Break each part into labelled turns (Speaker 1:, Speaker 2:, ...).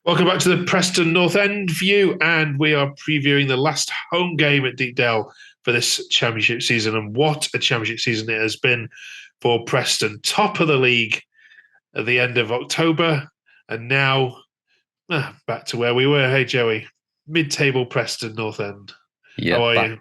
Speaker 1: Welcome back to the Preston North End view, and we are previewing the last home game at Deepdale for this championship season. And what a championship season it has been for Preston. Top of the league at the end of October, and now back to where we were. Hey, Joey, mid-table Preston North End. How
Speaker 2: Yep,
Speaker 1: are
Speaker 2: back.
Speaker 1: you?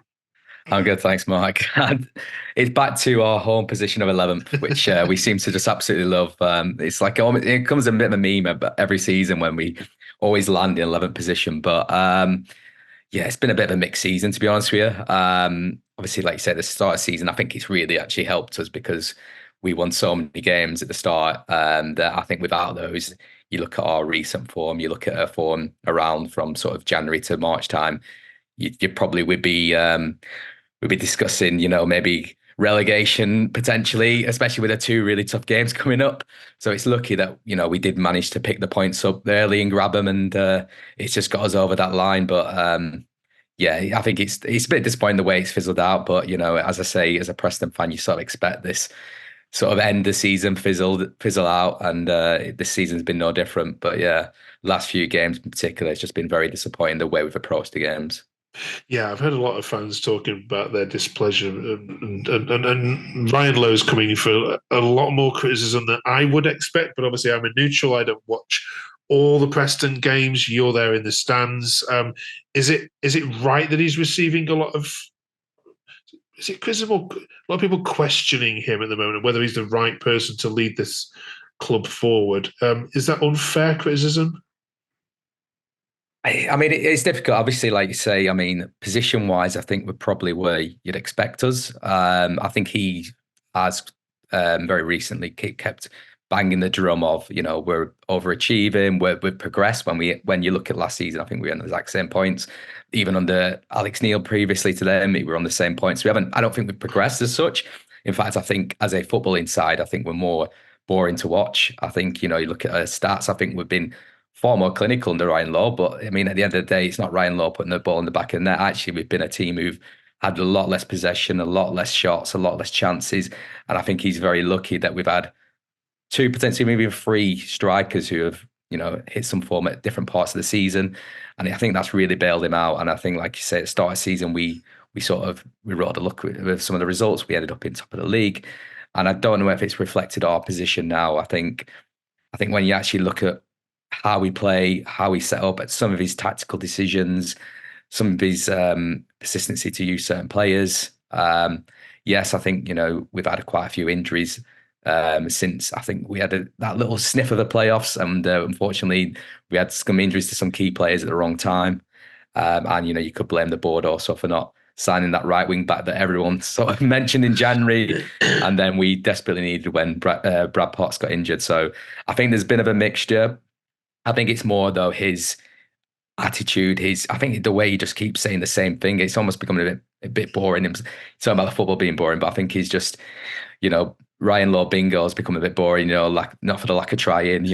Speaker 2: I'm good, thanks, Mark. And it's back to our home position of 11th, which we seem to just absolutely love. It's like it comes a bit of a meme every season when we always land in 11th position. But yeah, it's been a bit of a mixed season, to be honest with you. Obviously, like you said, the start of the season, I think it's really actually helped us because we won so many games at the start. And I think without those, you look at our recent form, you look at our form around from sort of January to March time, you probably would be we'd be discussing, maybe relegation potentially, especially with the two really tough games coming up. So it's lucky that, we did manage to pick the points up early and grab them, and it's just got us over that line. But yeah, I think it's a bit disappointing the way it's fizzled out. But, as I say, as a Preston fan, you sort of expect this sort of end the season fizzle out, and this season's been no different. But yeah, last few games in particular, it's just been very disappointing the way we've approached the games.
Speaker 1: Yeah, I've heard a lot of fans talking about their displeasure, and Ryan Lowe's coming for a lot more criticism than I would expect. But obviously, I'm a neutral. I don't watch all the Preston games. You're there in the stands. Is it right that he's receiving a lot of is it criticism or a lot of people questioning him at the moment whether he's the right person to lead this club forward? Is that unfair criticism?
Speaker 2: I mean, it's difficult. Obviously, like you say, I mean, position wise, I think we're probably where you'd expect us. I think he has very recently kept banging the drum of, we're overachieving, we've progressed. When you look at last season, I think we were on the exact same points. Even under Alex Neil previously to them, we were on the same points. I don't think we've progressed as such. In fact, I think as a footballing side, I think we're more boring to watch. I think, you look at our stats, I think we've been far more clinical under Ryan Law. But I mean, at the end of the day, it's not Ryan Law putting the ball in the back of the net. Actually, we've been a team who've had a lot less possession, a lot less shots, a lot less chances. And I think he's very lucky that we've had two, potentially maybe three strikers who have, hit some form at different parts of the season. And I think that's really bailed him out. And I think, like you say, at the start of the season, we wrote a look with some of the results. We ended up in top of the league. And I don't know if it's reflected our position now. I think when you actually look at how we play, how we set up, at some of his tactical decisions, some of his persistency to use certain players. Yes, I think we've had quite a few injuries since I think we had that little sniff of the playoffs, and unfortunately we had some injuries to some key players at the wrong time. And you could blame the board also for not signing that right wing back that everyone sort of mentioned in January, and then we desperately needed when Brad Potts got injured. So I think there's been a mixture. I think it's more though his attitude, I think the way he just keeps saying the same thing. It's almost becoming a bit boring. He's talking about the football being boring, but I think he's just, Ryan Law bingo has become a bit boring, like not for the lack of trying,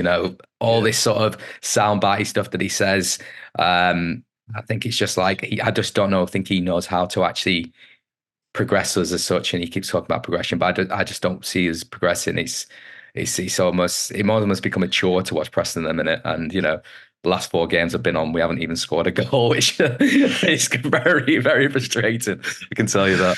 Speaker 2: all
Speaker 1: Yeah.
Speaker 2: this sort of soundbite stuff that he says. I think it's just like I just don't know. I think he knows how to actually progress us as such, and he keeps talking about progression, but I just don't see us progressing. It almost become a chore to watch Preston at the minute, and the last four games I've been on, we haven't even scored a goal, which is very, very frustrating. I can tell you that.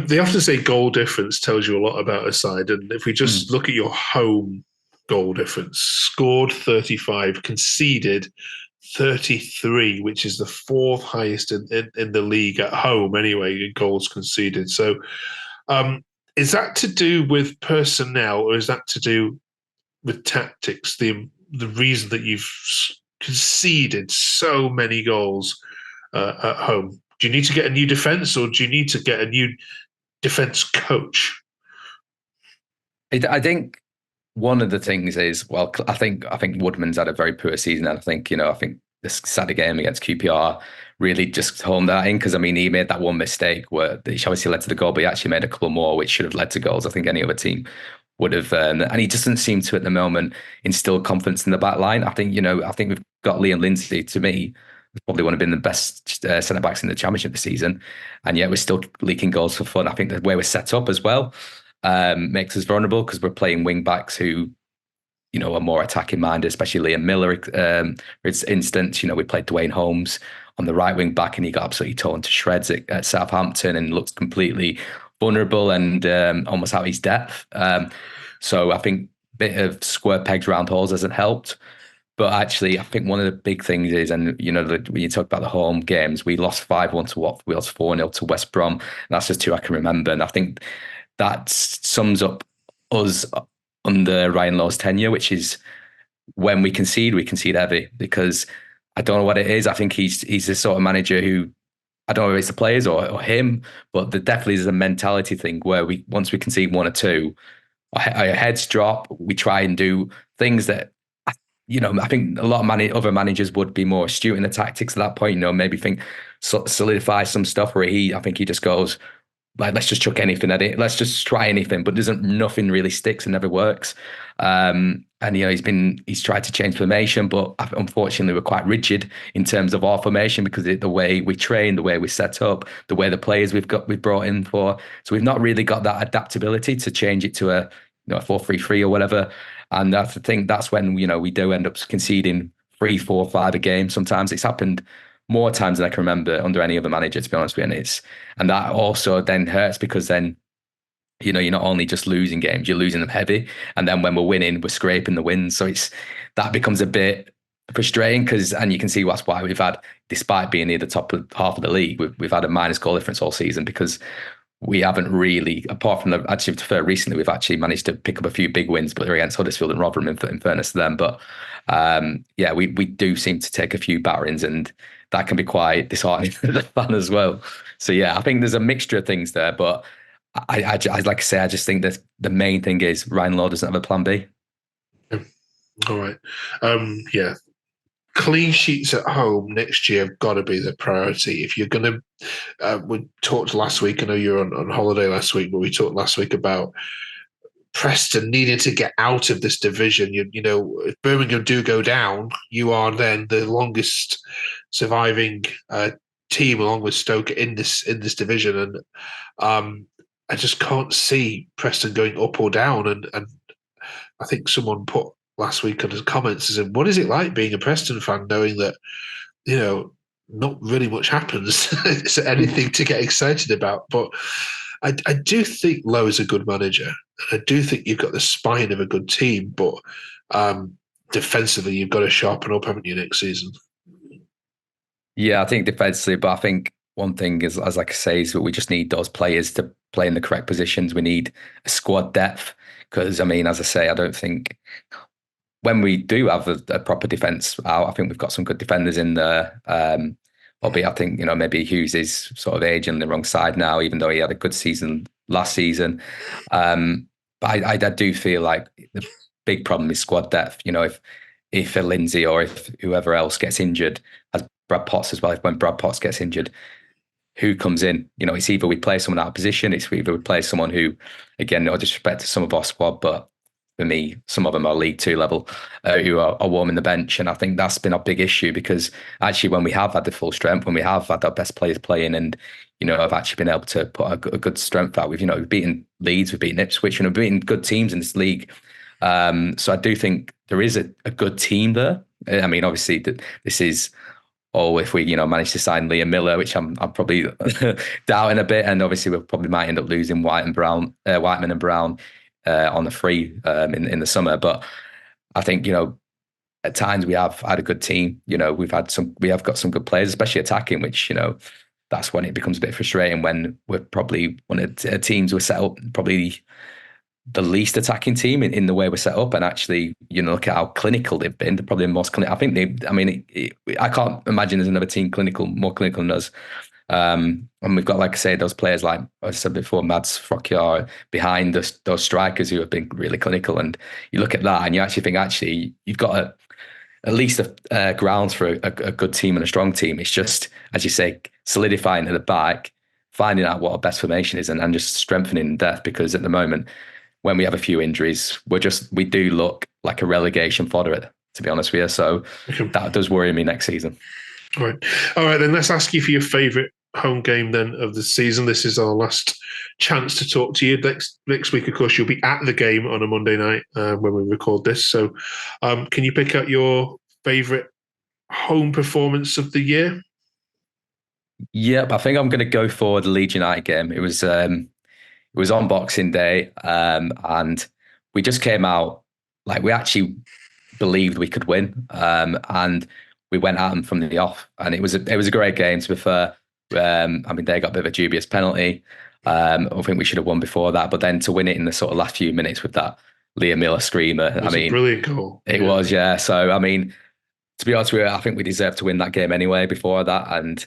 Speaker 1: They often say goal difference tells you a lot about a side, and if we just
Speaker 2: Mm.
Speaker 1: look at your home goal difference, scored 35, conceded 33, which is the fourth highest in the league at home anyway, in goals conceded. So, um, is that to do with personnel, or is that to do with tactics? The reason that you've conceded so many goals at home. Do you need to get a new defense, or do you need to get a new defense coach?
Speaker 2: I think one of the things is, well, I think Woodman's had a very poor season, and I think this Saturday game against QPR really just honed that in, because I mean he made that one mistake where which obviously led to the goal, but he actually made a couple more which should have led to goals. I think any other team would have, and he doesn't seem to at the moment instill confidence in the back line. I think we've got Liam Lindsay, to me, probably one of been the best centre backs in the championship this season, and yet we're still leaking goals for fun. I think the way we're set up as well makes us vulnerable because we're playing wing backs who are more attacking minded, especially Liam Miller. For instance, we played Dwayne Holmes on the right wing back, and he got absolutely torn to shreds at Southampton and looked completely vulnerable and almost out of his depth. So I think a bit of square pegs round holes hasn't helped. But actually, I think one of the big things is, and when you talk about the home games, we lost 5-1 to Watford, we lost 4-0 to West Brom. And that's just two I can remember. And I think that sums up us under Ryan Law's tenure, which is when we concede heavy, because I don't know what it is. I think he's the sort of manager who, I don't know if it's the players or him, but there definitely is a mentality thing where once we concede one or two, our heads drop. We try and do things that, I think a lot of other managers would be more astute in the tactics at that point. Maybe solidify some stuff where I think he just goes, like, let's just chuck anything at it. Let's just try anything, but nothing really sticks and never works. And he's tried to change formation, but unfortunately we're quite rigid in terms of our formation because the way we train, the way we set up, the way the players we've brought in for. So we've not really got that adaptability to change it to a 4-3-3 or whatever. And I think that's when we do end up conceding 3, 4, 5 a game. Sometimes it's happened more times than I can remember under any other manager, to be honest with you. And that also then hurts because then, you're not only just losing games, you're losing them heavy. And then when we're winning, we're scraping the wins. So that becomes a bit frustrating and you can see that's why we've had, despite being near the top of half of the league, we've had a minus goal difference all season because we haven't really, apart from actually to fair recently, we've actually managed to pick up a few big wins, but they're against Huddersfield and Rotherham in fairness to them. But we do seem to take a few batterings and that can be quite disheartening for the fan as well. So yeah, I think there's a mixture of things there, but I like I say, I just think that the main thing is Ryan Law doesn't have a plan B.
Speaker 1: All right. Yeah. Clean sheets at home next year have got to be the priority. If you're going to, we talked last week, I know you were on holiday last week, but we talked last week about Preston needing to get out of this division. If Birmingham do go down, you are then the longest surviving team along with Stoke in this division. And I just can't see Preston going up or down. And I think someone put last week on his comments and said, what is it like being a Preston fan knowing that, not really much happens? It's anything to get excited about. But I do think Lowe is a good manager. I do think you've got the spine of a good team, but defensively you've got to sharpen up, haven't you, next season?
Speaker 2: Yeah, I think defensively, but I think one thing is, as like I say, is that we just need those players to play in the correct positions. We need a squad depth because, as I say, I don't think when we do have a proper defence out, I think we've got some good defenders in there. Albeit I think, maybe Hughes is sort of aging on the wrong side now, even though he had a good season last season. But I do feel like the big problem is squad depth. If Lindsay or if whoever else gets injured, as Brad Potts as well, when Brad Potts gets injured, who comes in? It's either we play someone out of position, it's either we play someone who, again, no disrespect to some of our squad, but for me, some of them are League Two level, who are warming the bench. And I think that's been a big issue because actually when we have had the full strength, when we have had our best players playing and, I've actually been able to put a good strength out. We've beaten Leeds, we've beaten Ipswich, and we've beaten good teams in this league. So I do think there is a good team there. Obviously this is, if we, manage to sign Liam Miller, which I'm probably doubting a bit. And obviously we probably might end up losing Whiteman and Brown on the free in the summer. But I think, at times we have had a good team. We have got some good players, especially attacking, which, that's when it becomes a bit frustrating when we're probably one of the teams we're set up, probably the least attacking team in the way we're set up. And actually, look at how clinical they've been. They're probably the most clinical. I think I can't imagine there's another team more clinical than us. And we've got, like I say, those players like I said before, Mads Frokjar behind us, those strikers who have been really clinical. And you look at that and you actually think, you've got at least grounds for a good team and a strong team. It's just, as you say, solidifying at the back, finding out what our best formation is and just strengthening depth, because at the moment, when we have a few injuries, we do look like a relegation fodder, to be honest with you. So that does worry me next season.
Speaker 1: All right. Then let's ask you for your favourite home game then of the season. This is our last chance to talk to you. Next week, of course, you'll be at the game on a Monday night when we record this. So, can you pick out your favourite home performance of the year?
Speaker 2: Yep, I think I'm going to go for the Leeds United game. It was on Boxing Day, and we just came out like we actually believed we could win, and we went at them from the off, and it was a great game. To be fair, I mean they got a bit of a dubious penalty. I think we should have won before that, but then to win it in the sort of last few minutes with that Liam Miller screamer,
Speaker 1: It was
Speaker 2: I mean,
Speaker 1: a brilliant goal.
Speaker 2: It was, yeah. So I mean, to be honest with you, I think we deserved to win that game anyway before that, and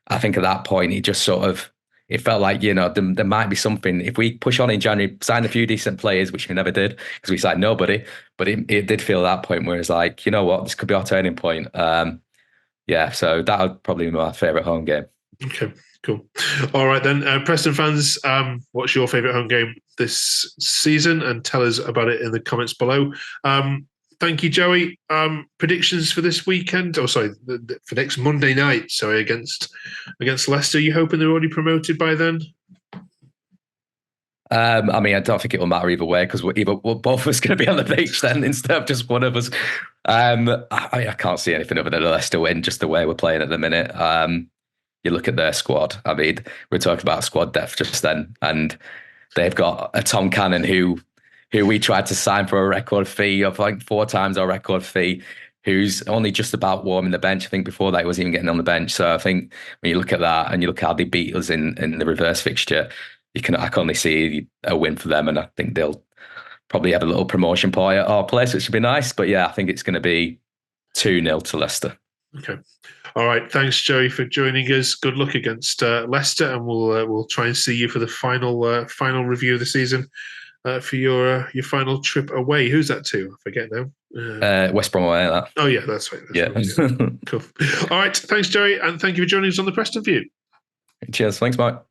Speaker 2: I think at that point it just sort of it felt like there might be something if we push on in January, sign a few decent players, which we never did because we signed nobody. But it did feel at that point where it's like, you know what, this could be our turning point. Yeah, so that would probably be my favourite home game.
Speaker 1: Okay, cool. All right then, Preston fans, what's your favourite home game this season? And tell us about it in the comments below. Thank you, Joey. Predictions for this weekend? Oh, sorry, for next Monday night. Sorry, against Leicester. Are you hoping they're already promoted by then?
Speaker 2: I mean, I don't think it will matter either way because we're both of us going to be on the beach then instead of just one of us. I can't see anything other than a Leicester win, just the way we're playing at the minute. You look at their squad. I mean, we're talking about squad depth just then, and they've got a Tom Cannon who we tried to sign for a record fee of like 4 times our record fee, who's only just about warming the bench. I think before that he wasn't even getting on the bench. So I think when you look at that and you look how they beat us in the reverse fixture, I can only see a win for them, and I think they'll probably have a little promotion pie at our place, which would be nice. But yeah, I think it's going to be 2-0 to Leicester.
Speaker 1: Okay. All right. Thanks, Joey, for joining us. Good luck against Leicester, and we'll try and see you for the final review of the season. For your final trip away. Who's that to? I forget now.
Speaker 2: West Brom away. That.
Speaker 1: Oh, yeah, that's right. Cool. All right. Thanks, Joey. And thank you for joining us on the Preston View.
Speaker 2: Cheers. Thanks, Mike.